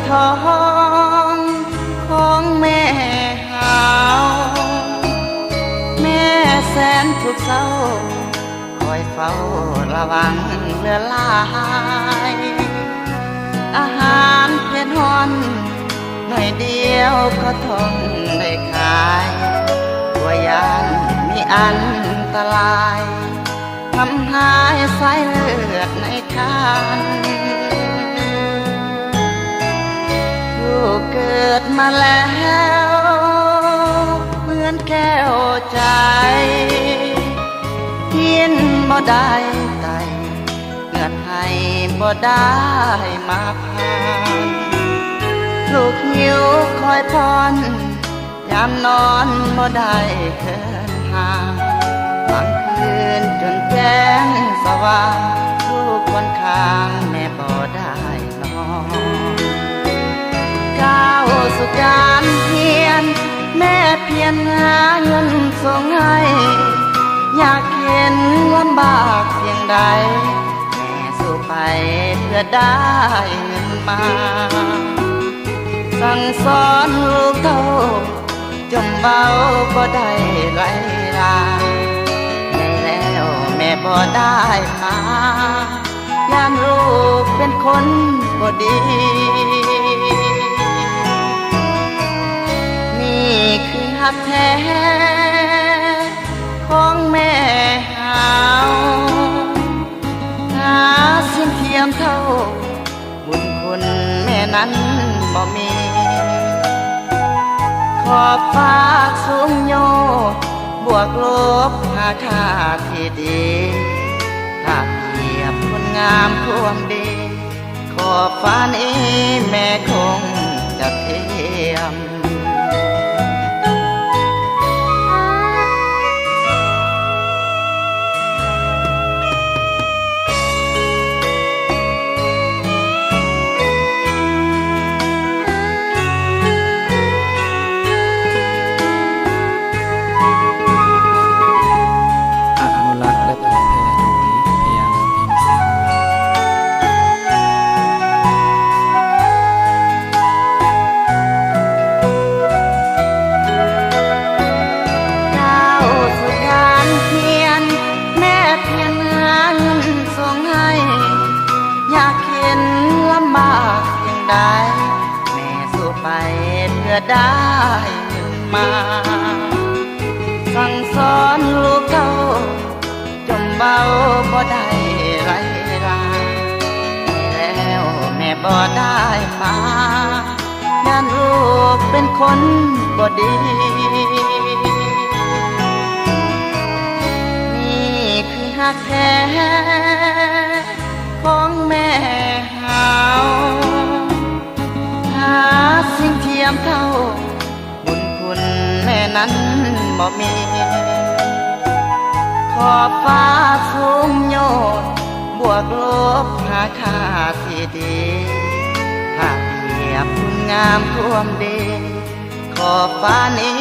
ทองของแม่หาวแม่แสนทุกเศร้าคอยเฝ้าระวังเลือลายอาหารเพียนหอนหน่อยเดียวก็ทนได้ขายตัวยานมีอันตรายทำหายสายเลือดในคันลูกเกิดมาแล้วเหมือนแก้วใจกินบ่ได้ไตเงินให้บ่ได้มาผ่านลูกหิวคอยพรยามนอนบ่ได้เคินห่างบางคืนจนแจ้งสว่างลูกคนข้างแม่บ่ได้นอนก้าวสู่การเพียรแม่เพียรหาเงินส่งให้อยากเห็นลำบากเพียงใดแม่สู้ไปเพื่อได้เงินมาสั่งสอนลูกเท่าจมเบาบ่ได้ไรลาใหญ่แล้วแม่บ่ได้มาย่านลูกเป็นคนบ่ดีนี่คือหักแท้ของแม่หาวหาสิ่งเทียมเท่าบุญคุณแม่นั้นบ่มีขอบฟ้าสูงโยบวกลบหาค่าที่ดีถ้าเทียบคุณงามความดีขอบฟ้านี้แม่คงจะเทียมแม่สู้ไปเพื่อได้มาสั่งสอนลูกเขาจมเบาบ่ได้ไรลาแล้วแม่บ่ได้มาย่านลูกเป็นคนบ่ดีนี่คือหักแท้ของแม่หาวสิ่งเทียมเท่าบุญคุณแม่นั้นบ่มีขอบฟ้าสูงโยดบวกลบหาค่าที่ดีถ้าเทียบคุณงามความดีขอบฟ้านี้